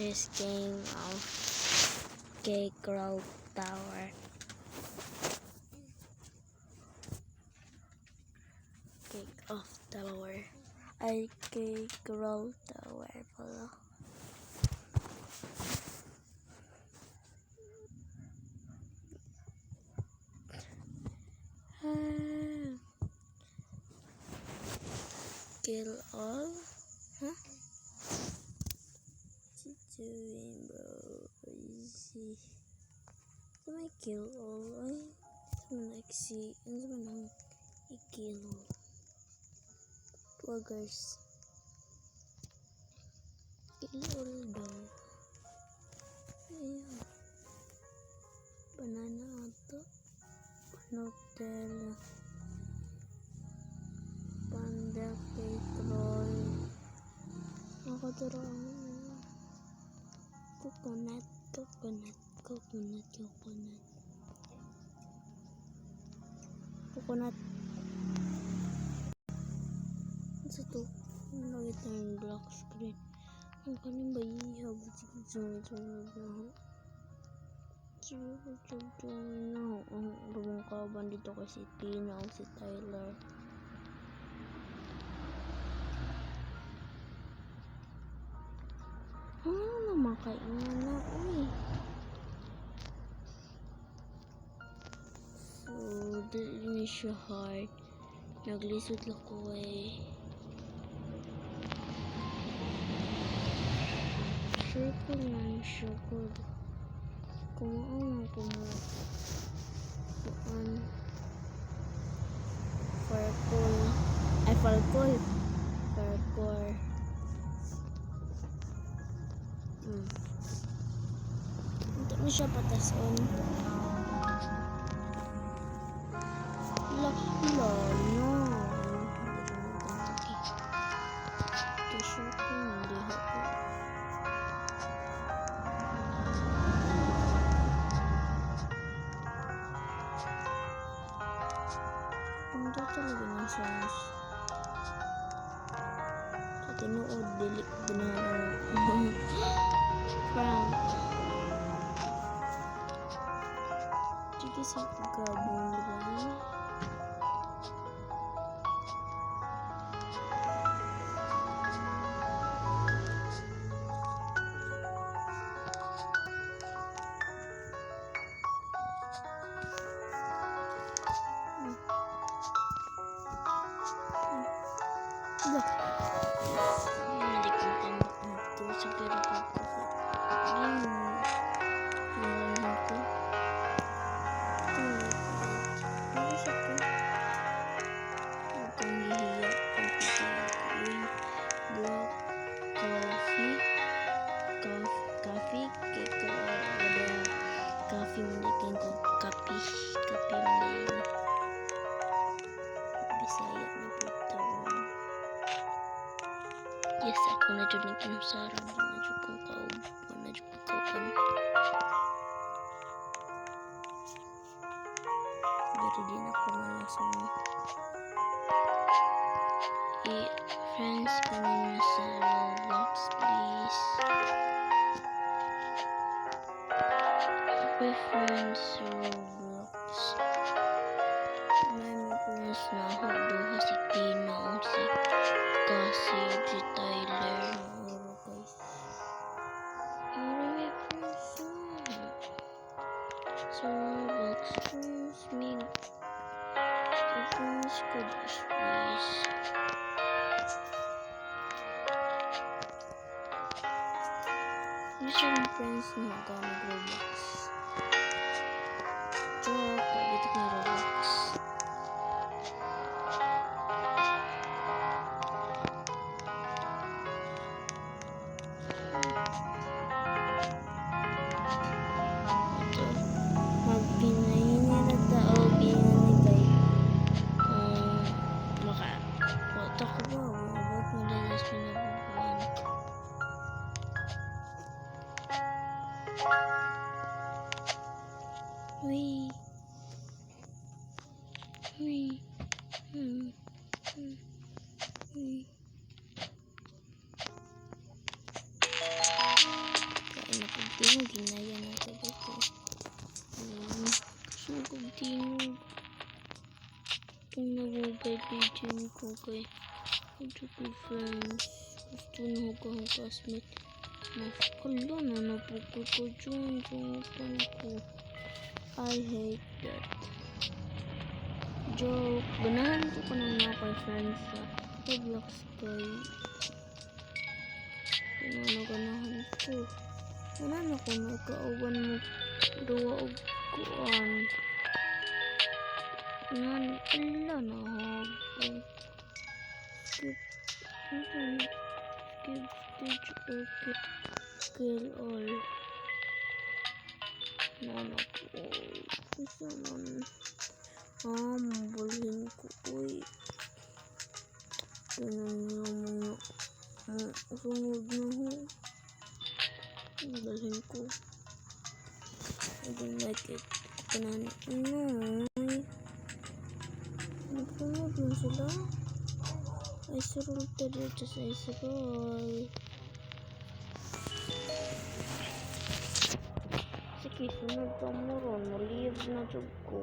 this game of Cake Roll Tower. Cake of Tower. Ay, Cake Roll Tower pala. Kill all? Huh? Doing, bro? Easy. So may kill all. Ay, so nag-see. Ano naman ang i-kill all? Pluggers. Kill all daw. Ayun. Banana auto. Nutella. Panda cake roll. Nakaturo coconut. Sa to, nagit na yung black screen. Ang kanin ba ihab? Sige na. Ang bagong kaban dito kay si Tina o si Tyler. Ano naman kainan na? Uy. So, dili siya hard. Naglisod lang ko eh. Circle na siya good. Kumaan ako mo. Kuan. Farkol. Ay, Farkol. Farkol. Hindi mo siya patason. No. T-shirt ko hindi ako. Hindi talaga ng songs. Sa tinuod, dili binala. Prank. Sige sa gabong diba? Hindi ko ito sa pera ko. Coffee malikin ko. Kapi malikin. Bisaya na po. Yes, ako na dyan nagkinusarang. Na dyan ko kauban. Pero di na ko malasan. Friends, kami na sa Roblox, please. Happy friends sa Roblox. May friends na ako. Duha si Tina o si Cassie, si Tyler. Nauro guys. May friends na. So Roblox, friends me. So friends ko just please. Gusto yung friends na gamit Roblox. Joke, dito kay Roblox. Ito, magpinayin nila tao bingan kay maka-foto ko ba? Mabot mo na nas pinabubuan. Uy. Tingog ginaya na ito dito. Sugod tingog. Kung nag-mobile legend ko kay ito ko friends. Gusto na ako ang classmate. Kala na napukul ko dyan. Sungutan ko. I hate that. Joke. Ganahan ko pa ng mga kay friends sa Roblox kay. Ganahan ko. Ganahan ako na ikauban mo. Duwa o kuan. Yan. Ala na habo. Skip. Skip stage or kill all. Nana po. Isa nun. Mabulhin ko. Uy. Ganun yung mga sunod na ho. Mabulhin ko. I don't like it. Kanana. Nagsunod na sila. Ice roll to dito sa ice roll. Sige, sunod ka mo ron. Malive na job ko.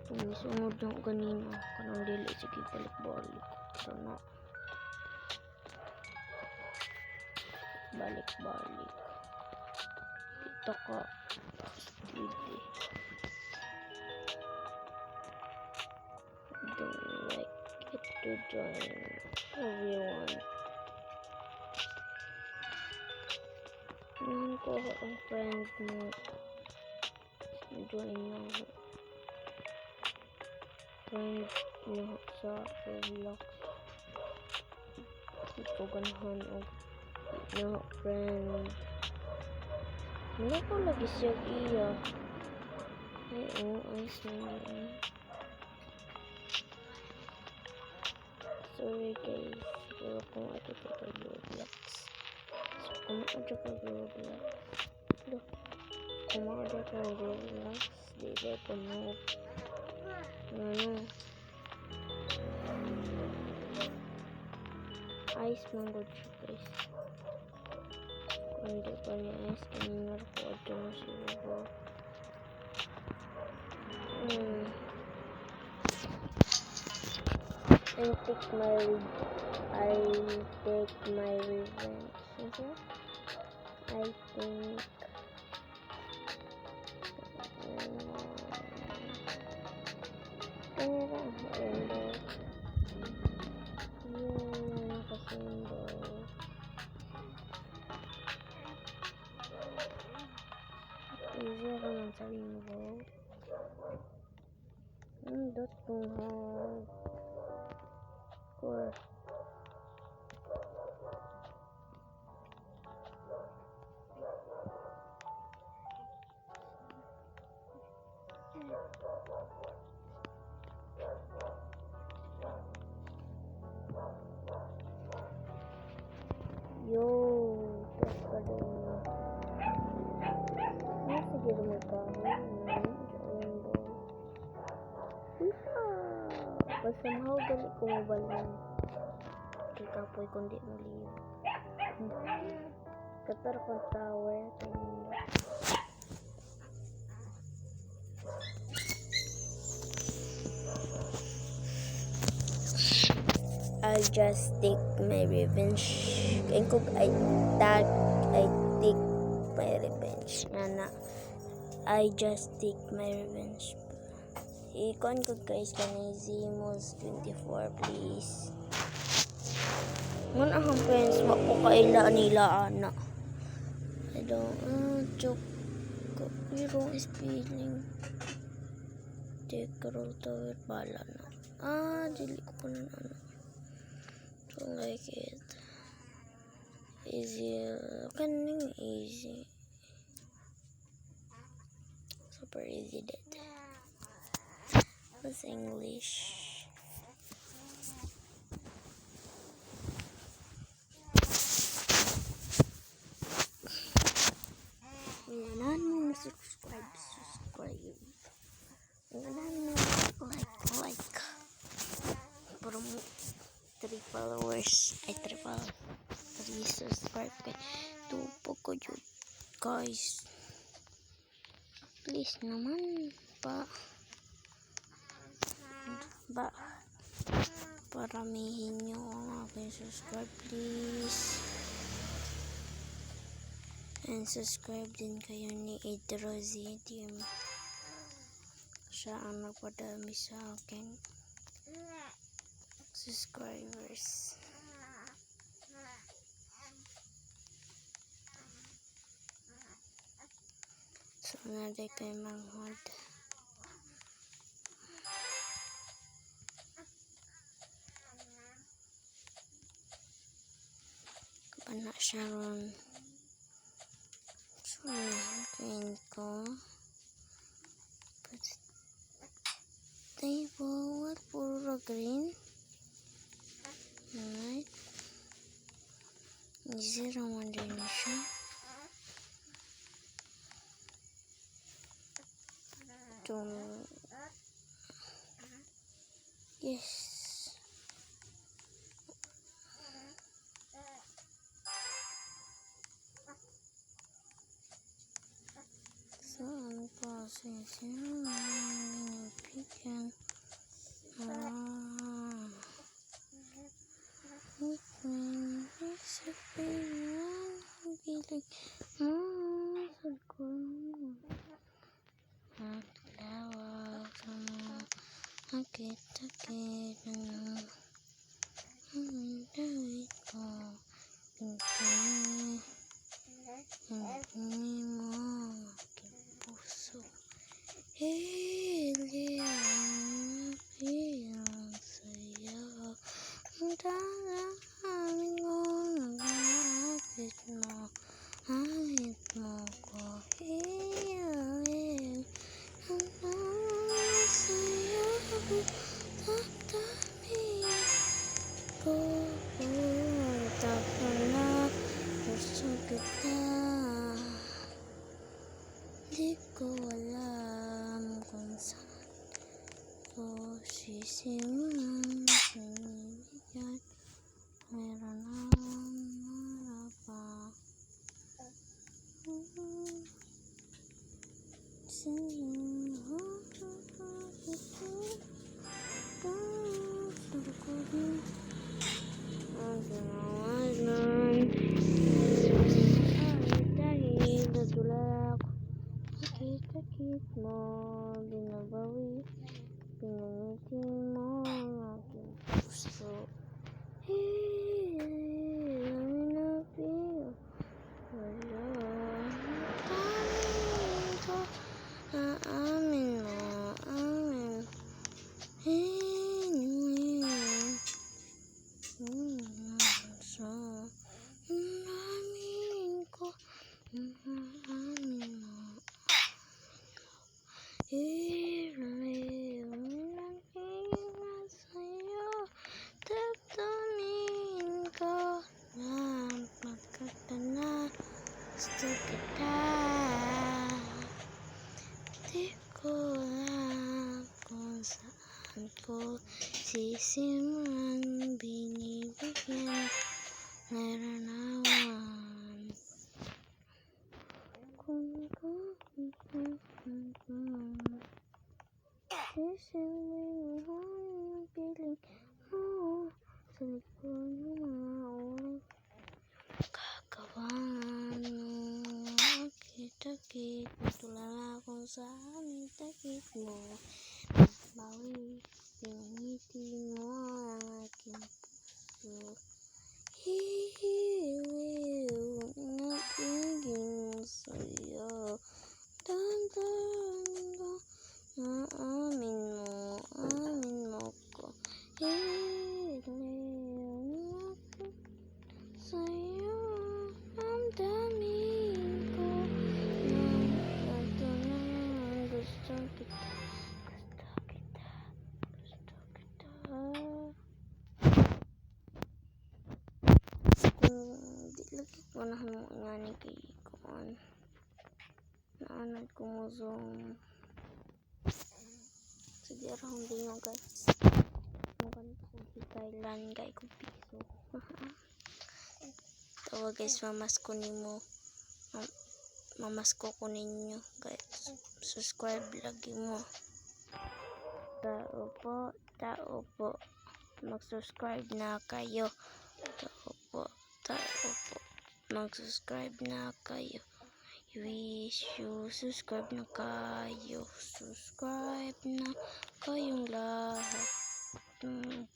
Kung sunod na ko kanina. Kanang dili. Sige, balik-balik. Sana. Balik-balik. Kita ka. Steady. Don't like it to join everyone. Ngayon ko ang friend mo. Join na ako. Friend mo sa Roblox. Ito ganahan o na friend. Hindi ko lagi siya iya. Ay ayos na yun. Sorry guys. Pero kung ito sa Roblox. Kung ada ka Roblox, kung ada ka Roblox, dito ko mo, ice mango guys. Kung hindi pa niya ice, kanina ko ito na siguro. I take my revenge. Okay? I think easier naman sa rainbow. That's too hard. Cool. Yo, that's the day. Sige naman ka. Rainbow. But somehow gali ko mabalon. Kapoy kundi maliw. Katar kong tower. I'll just take my revenge. I take my revenge. Nana. I just take my revenge. Ikon ko guys kanay Zimos 24 please. Ngun akong friends wako kaila nila ana. I don't joke. Hero is feeling. Take roll tower bala na. Dili ko na ano. Don't like it. Easy. Kaning easy. Super easy that. What's English? Nganan mo subscribe. Nganan mo like. Para mo 3 followers. Ay 3 followers. 3 subscribe kay tupo ko yun. guys. Please naman paramihin nyo ang aking subscribe, please. And subscribe din kayo ni Idrozidium. Siya ang nagpadami sa akin subscribers. So, naday kayo manghod. Panak siya ron. So, kain ko. Table, what puro green? Alright. Easy naman din siya. Yes. Saan pa siya pikan? Sakit ang dawit ko, pintay ang mo aking puso, hiliang pilang sa'yo, ang dalamin ko, nagahapit mo ko, hiling ang dalamin sa'yo, tatami ko, tapos na gusto kita. Di ko alam kung saan ko sisimulan pinibigyan. Meron akong marapa. Sakit mo, binabawi, pinangiti mo ang aking puso. Hilang na piyo, wala tamin ko, aamin mo, amin. Anyway, so, aamin ko, aamin mo. Hiling ang hilang sa'yo, tatamin ko na magkatana, gusto kita. Di ko alam kung saan ko sisimulan binibigyan. Meron naman kung sisimulan ang piling mo sa likod ng mga oras. Kakabangan mo akit-akit, matulala kung sa aming takip mo. Bawi, pinangiti mo ang aking puso. Hihiliw na piging sa'yo. Dandahan ko, aamin mo ko. Hiliw ako sa'yo, damdamin ko. Nagkatunan, gusto kita. Di lagi ko na nga ni kay Kuan. Naanad ko mo zoom. Sige, arang din nyo guys. Maganda ko Thailand kay kong piso. Tawa guys, mamas ko ni mo. mamasko ko ninyo guys. Subscribe lagi mo. Tao po. Mag-subscribe na kayo. Tao po. Mag-subscribe na kayo. Wish you subscribe na kayo. Subscribe na kayong lahat. Tao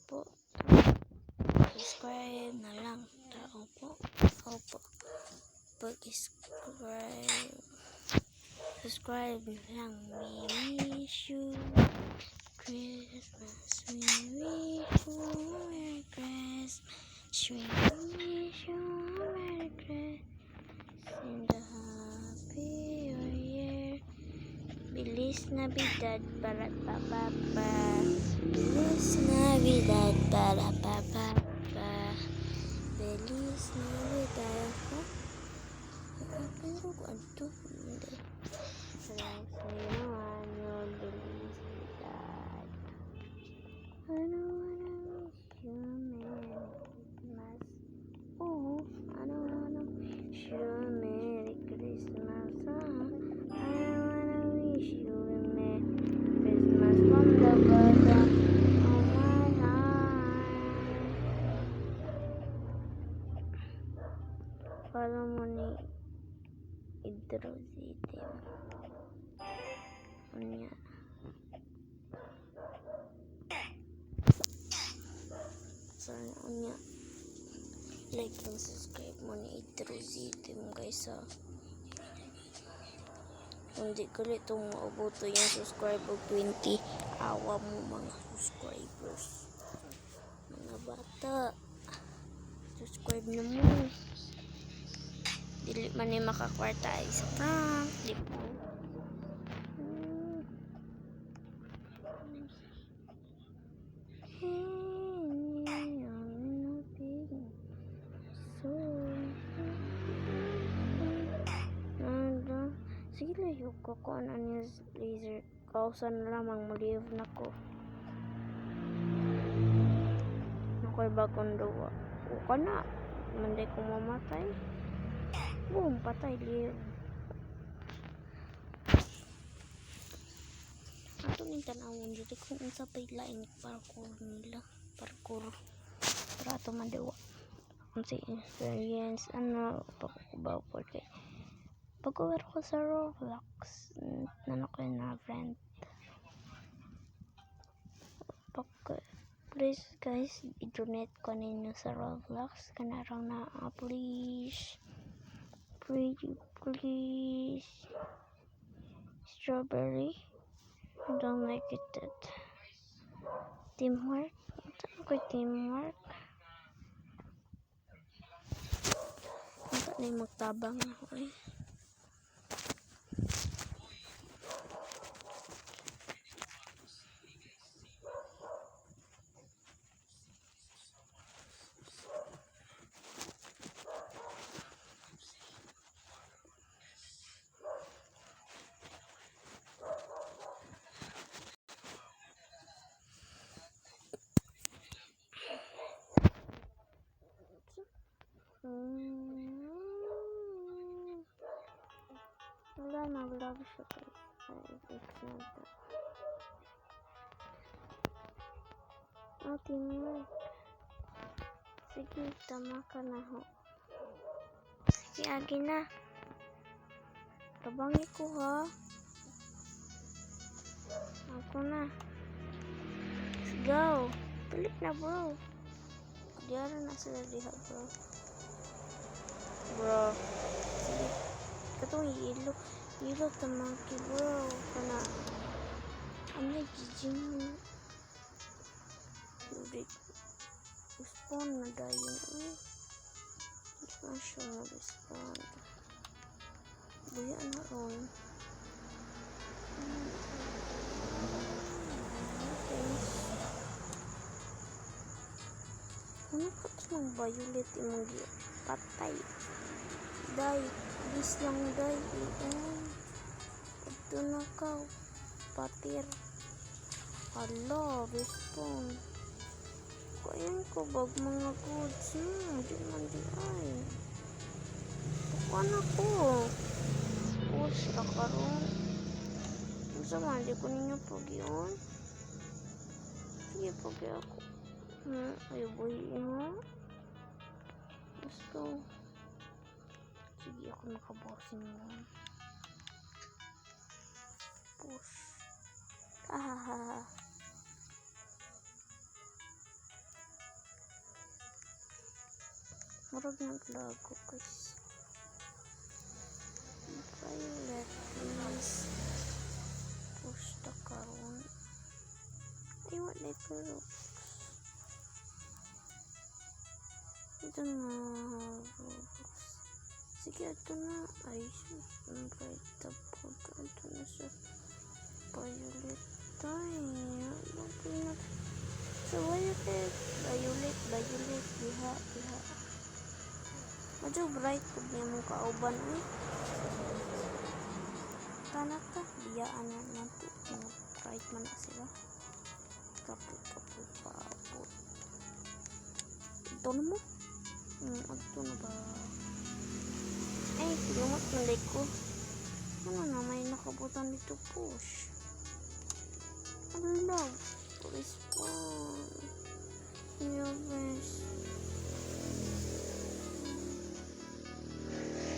po. Subscribe na lang. Tao po. Pag-subscribe. Subscribe na lang. We wish you Christmas. We wish you Merry Christmas. We wish you Merry Christmas and a Happy New Year. Feliz Navidad para papa. Feliz Navidad para papa. Feliz Navidad. Pero ano? Salam sa'yo naman yung Felicidad. Ano wish you Merry Christmas. Oh, ano wish you Merry Christmas. I wanna wish you a Merry Christmas from the bottom of my heart. Follow mo ni Idrositim. Unya. Sorry, unya. Like and subscribe mo ni Idrositim guys ha. Hindi galit itong maubuto yung subscriber 20. Awa mo mga subscribers. Mga bata. Subscribe na mo. Dili man ay makakwarta ay sa prank. Di po. Sige layo ko kung ano yung laser. Kausan na lamang malive na ko. Nakoy bagong duwa. O ka na. Manday ko mamatay. Boom, patay live. Ato ning tanawon dito kung unsa pay lain parkour nila. Parkour. Pero ato man dewa. Kung sa experience, ano, pagkubaw po kay. Pag-uwer ko sa Roblox, nano ko na friend. Please guys, i-donate ko ninyo sa Roblox. Kanarang na, please. Please. Strawberry. I don't like it. Teamwork. Saan ko teamwork? Hindi na yung magtabang ako eh. Wala na, vlog siya guys. Teamwork. Sige, tama ka na ho. Sige, agi na. Tabangi ko ha. Ako na. Let's go. Pilit na bro. Diara na sila diha bro. Bro. Sige. Katong ilo tamaki bro. Kana. Ano gijing. Respawn na dayon. Hindi pa siya mag-respawn. Buya na ron. Ano ka ito ng violet imong patay? Day. Bis lang day. Ito na ka. Patir. Hello. Respawn. Kayan ko bag mga goods. Di man di ay. Tukan ako. Push na karon. Kung sa man, di ko ninyo pag yun. Sige, pag ako. Ayaw buhay mo. Gusto. Sige, ako nakabosin mo. Push. Hahaha. Murag naglago guys. Violet please. Push the karon. Ay, wala pero. Ito na. Sige, ito na. Ay, ang bright up ko. Ito na sa violet tayo. So, violet. Violet. Diha. Medyo bright pag niya mong kauban. Tanak ta. Biyaan na nato. Bright man na sila. Kapul pa. Ito na mo. Ito na ba? Ay, lumot malay ko. Ano na, may nakabutan dito push. Love. Respond. Your best.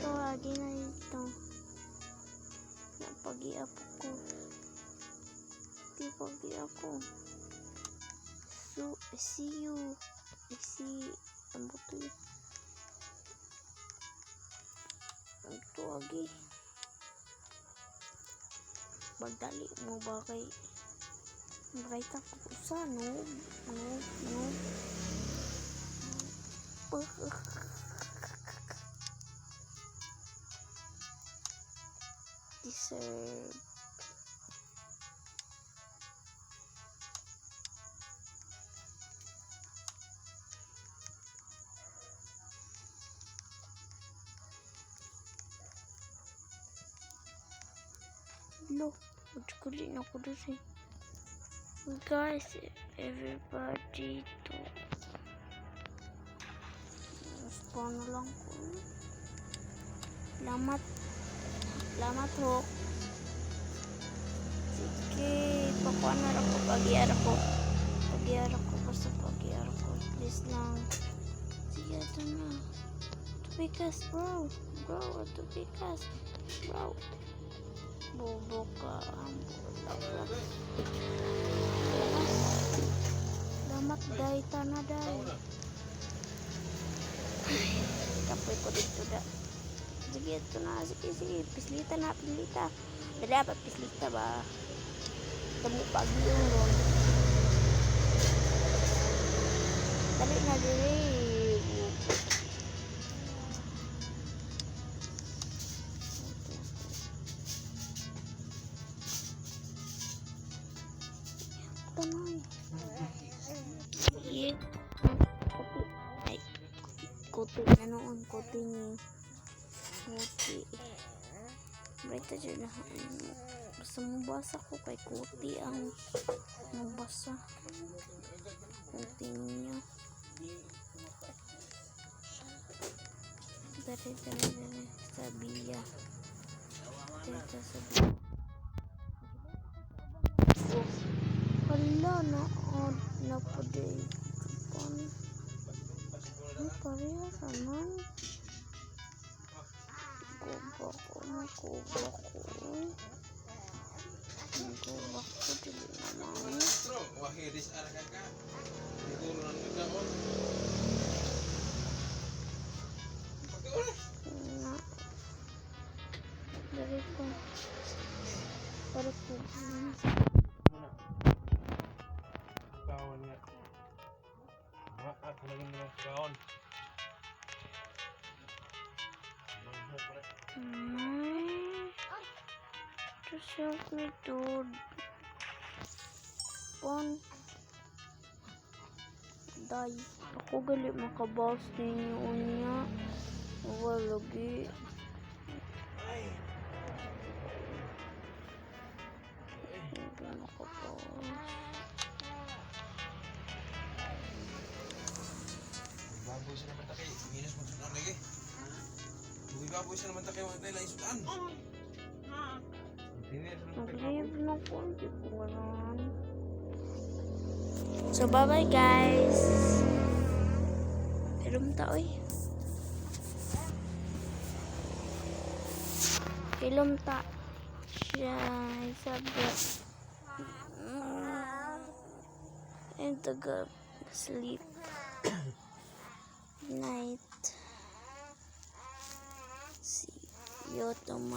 Ito, lagi na dito. Napag-i-up ko. Pag-i-ako. So, I see you. Ang buto yun. Ito, lagi. Magdali mo ba kay bright ako sa noob. Deserve. Look. Kuli na ako doon guys, everybody to spawn na lang ko. Lamat ho. Sige, pakuan na ako pag-iara ko. Basta pag-iara ko. Please lang. Sige, ito na. Tubikas, bro. Tubikas, bro. Bobo ka ang lamat day tanah day. Kapoy ko dito da. Sige ito na. Sige. Pislita. Dali apa pislita ba? Temu pagi dulu. Dali na diri. Kote na noon, kote ni bright aja na basta mabasa ko kay kote ang mabasa kote niya dari Sabiya hala na pwede parehas naman. Gubak ko dili naman. Dari ko. Kawan niya. At naging mga kawan. Just help me, dude. Pon. Day. Ako gali makabawas ninyo niya. Wala lagi. Hindi makabawas. po siya naman takay. Minus mo sudan lagi. Iba po siya naman takay. Wala tayo lang sudan. Nag-leave na ko. Hindi ko gano'n. So, bye-bye guys. Ilom ta, oy. Ilom ta. Siya, sabi. And taga sleep. Night. See you tomorrow.